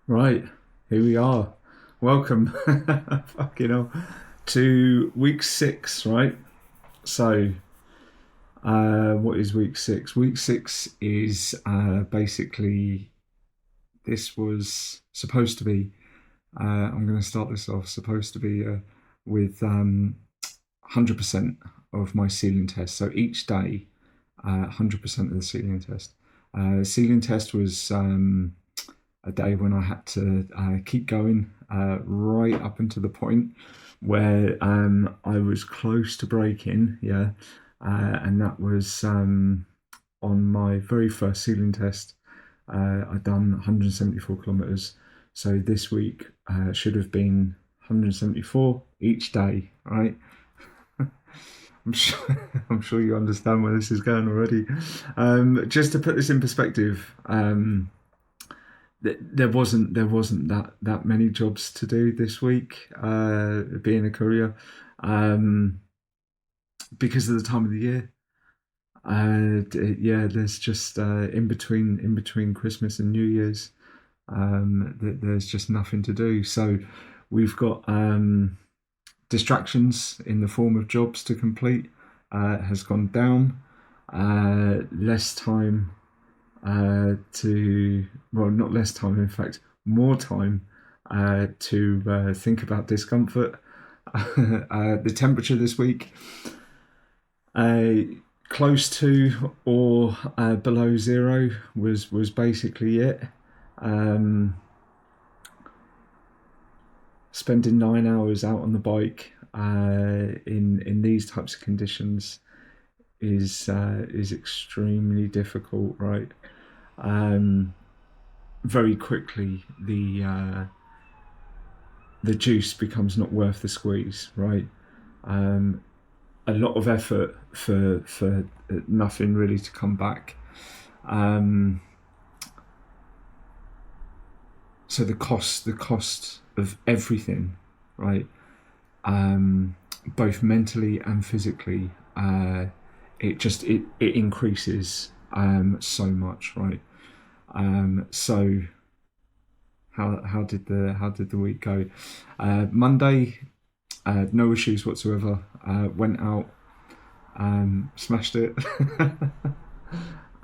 Right, here we are. Welcome, fucking hell, to week 6. Right. So, what is week 6? Week 6 is basically this was supposed to be. I'm going to start this off. Supposed to be with 100% of my ceiling test. So each day, 100% of the ceiling test. Ceiling test was a day when I had to keep going right up until the point where I was close to breaking. Yeah, and that was on my very first ceiling test. I'd done 174 kilometers, so this week should have been 174 each day. Right. I'm sure, I'm sure you understand where this is going already. Just to put this in perspective, there wasn't that many jobs to do this week. Being a courier, um, because of the time of the year. Yeah, there's just in between Christmas and New Year's, there's just nothing to do. So we've got distractions in the form of jobs to complete. Has gone down. Less time to, well, not less time, in fact, more time to think about discomfort. The temperature this week, uh, close to or below zero was basically it. Um, Spending 9 hours out on the bike in these types of conditions is extremely difficult, right? Um, Very quickly the juice becomes not worth the squeeze, right? Um, a lot of effort for nothing really to come back. Um, so the cost of everything, right? Both mentally and physically, it increases so much, right? So how did the week go? Monday, no issues whatsoever. Went out, smashed it.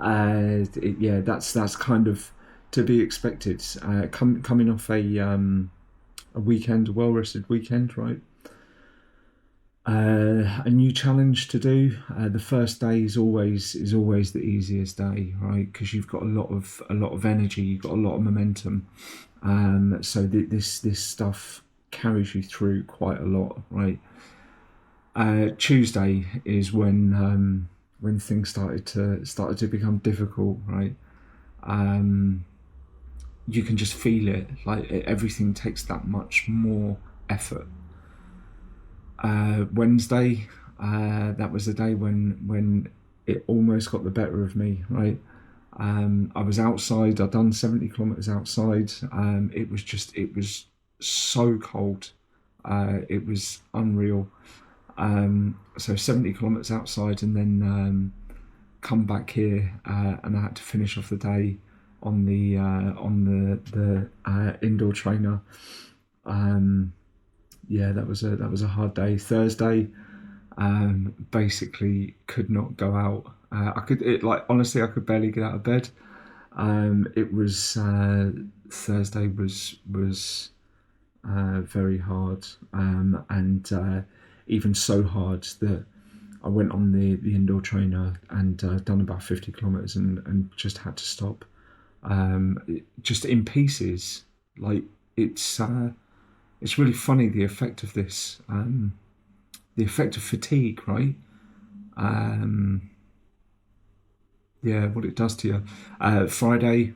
Yeah, that's kind of to be expected. Coming off a weekend, a well rested weekend, right? A new challenge to do. The first day is always the easiest day, right? Because you've got a lot of energy, you've got a lot of momentum. So this stuff carries you through quite a lot, right? Tuesday is when things started to become difficult, right? Um, you can just feel it. Like everything takes that much more effort. Wednesday, that was the day when it almost got the better of me, right? I was outside. I'd done 70 kilometers outside. It was so cold. It was unreal. So 70 kilometers outside, and then come back here, and I had to finish off the day on the indoor trainer. Um, yeah, that was a hard day. Thursday, basically could not go out. Honestly, I could barely get out of bed. It was Thursday was very hard, and even so hard that I went on the indoor trainer and done about 50 kilometers and just had to stop, just in pieces. Like it's uh, it's really funny the effect of this, the effect of fatigue, right? Um, yeah, what it does to you. Friday,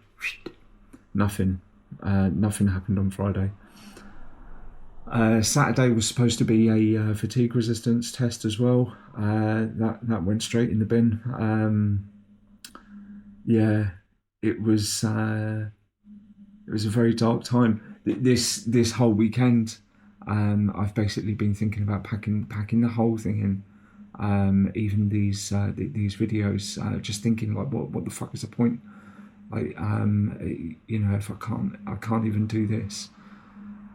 nothing. Nothing happened on Friday. Saturday was supposed to be a fatigue resistance test as well. That went straight in the bin. Yeah, it was it was a very dark time. This whole weekend, I've basically been thinking about packing the whole thing in. Even these videos, just thinking like, what the fuck is the point? If I can't even do this.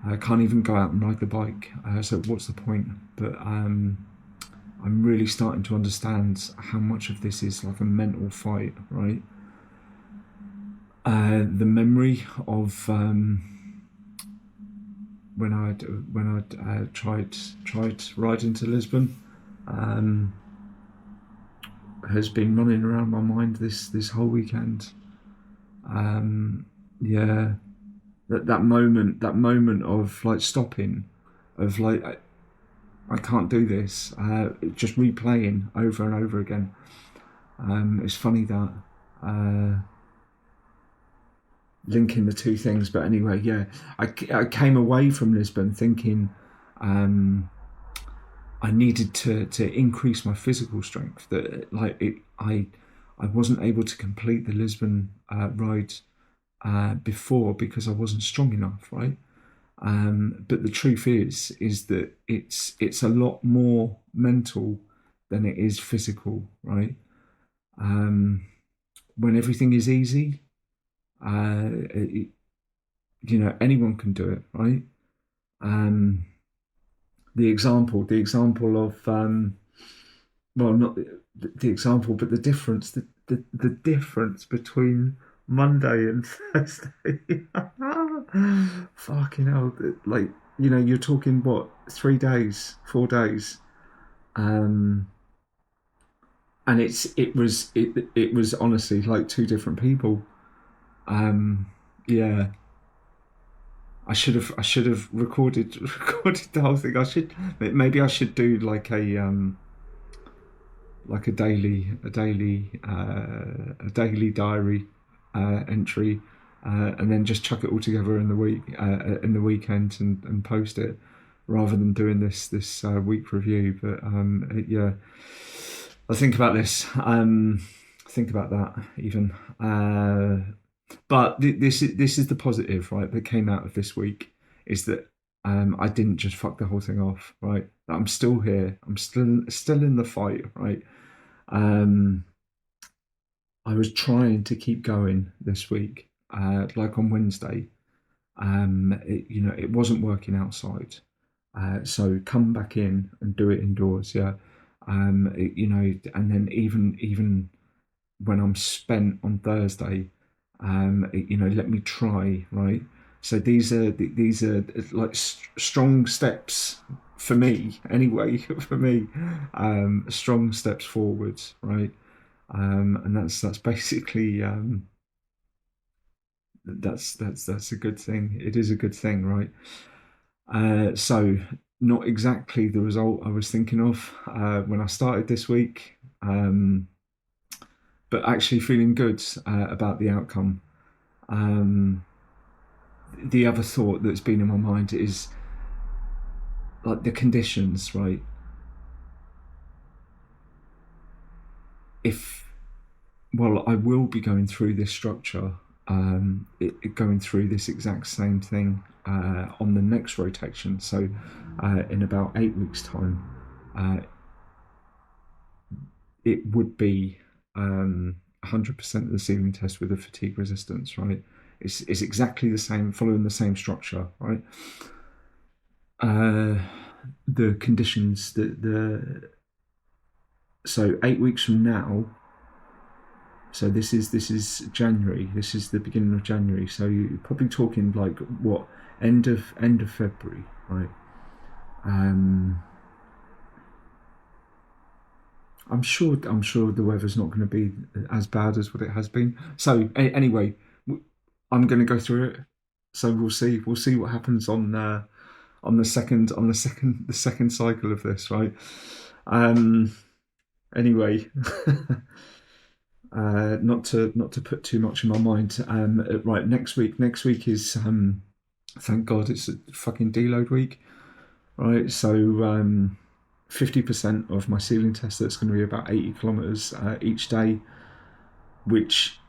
I can't even go out and ride the bike. So what's the point? But I'm really starting to understand how much of this is like a mental fight, right? The memory of when I tried riding to Lisbon has been running around my mind this whole weekend. Yeah, that moment of like stopping, of like I can't do this. Just replaying over and over again. It's funny that linking the two things, but anyway, yeah, I came away from Lisbon thinking I needed to increase my physical strength. That like I wasn't able to complete the Lisbon ride before because I wasn't strong enough, right? But the truth is that it's a lot more mental than it is physical, right? When everything is easy, it, anyone can do it, right? Um, the example of well, not the example, but the difference, the difference between Monday and Thursday. Fucking hell! Like you're talking what 3 days, 4 days, um, and it was honestly like two different people. Yeah, I should have recorded recorded the whole thing. Maybe I should do like a daily diary entry, and then just chuck it all together in the week in the weekend and post it, rather than doing this week review. But yeah, I'll think about this. Think about that even. But this is the positive, right? That came out of this week is that I didn't just fuck the whole thing off, right? I'm still here. I'm still in the fight, right? Um, I was trying to keep going this week, like on Wednesday. It wasn't working outside, so come back in and do it indoors. Yeah, and then even when I'm spent on Thursday, let me try, right? So these are like strong steps for me anyway. For me, strong steps forwards, right? And that's basically that's a good thing. It is a good thing, right? So not exactly the result I was thinking of when I started this week, but actually feeling good about the outcome. Um, the other thought that's been in my mind is like the conditions, right? If I will be going through this structure, going through this exact same thing on the next rotation. So in about 8 weeks' time, it would be 100% of the ceiling test with a fatigue resistance, right? It's exactly the same, following the same structure, right? The conditions, so 8 weeks from now. So this is January. This is the beginning of January. So you're probably talking like what end of February, right? I'm sure the weather's not going to be as bad as what it has been. So anyway, I'm going to go through it. So we'll see what happens on the second cycle of this, right? Anyway, not to put too much in my mind. Right, next week is thank God it's a fucking deload week, right? So 50% of my ceiling test, that's going to be about 80 kilometers each day, which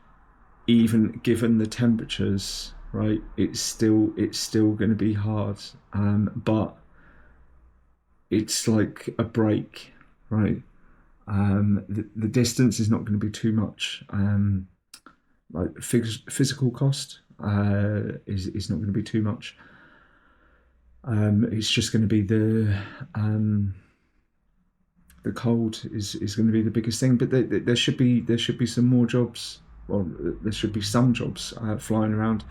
even given the temperatures, right, it's still going to be hard, but it's like a break, right? The distance is not going to be too much. like physical cost is not going to be too much. It's just going to be the cold is going to be the biggest thing. But there should be some more jobs. Well, there should be some jobs flying around.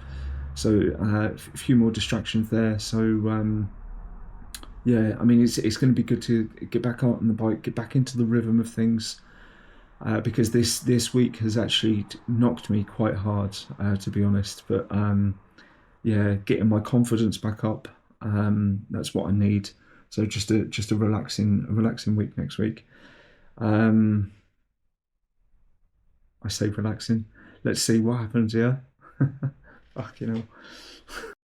So a few more distractions there. So yeah, I mean it's going to be good to get back out on the bike, get back into the rhythm of things. Because this week has actually knocked me quite hard, to be honest. But yeah, getting my confidence back up, that's what I need. So just a relaxing week next week. Um, I say relaxing. Let's see what happens. Yeah, fucking hell.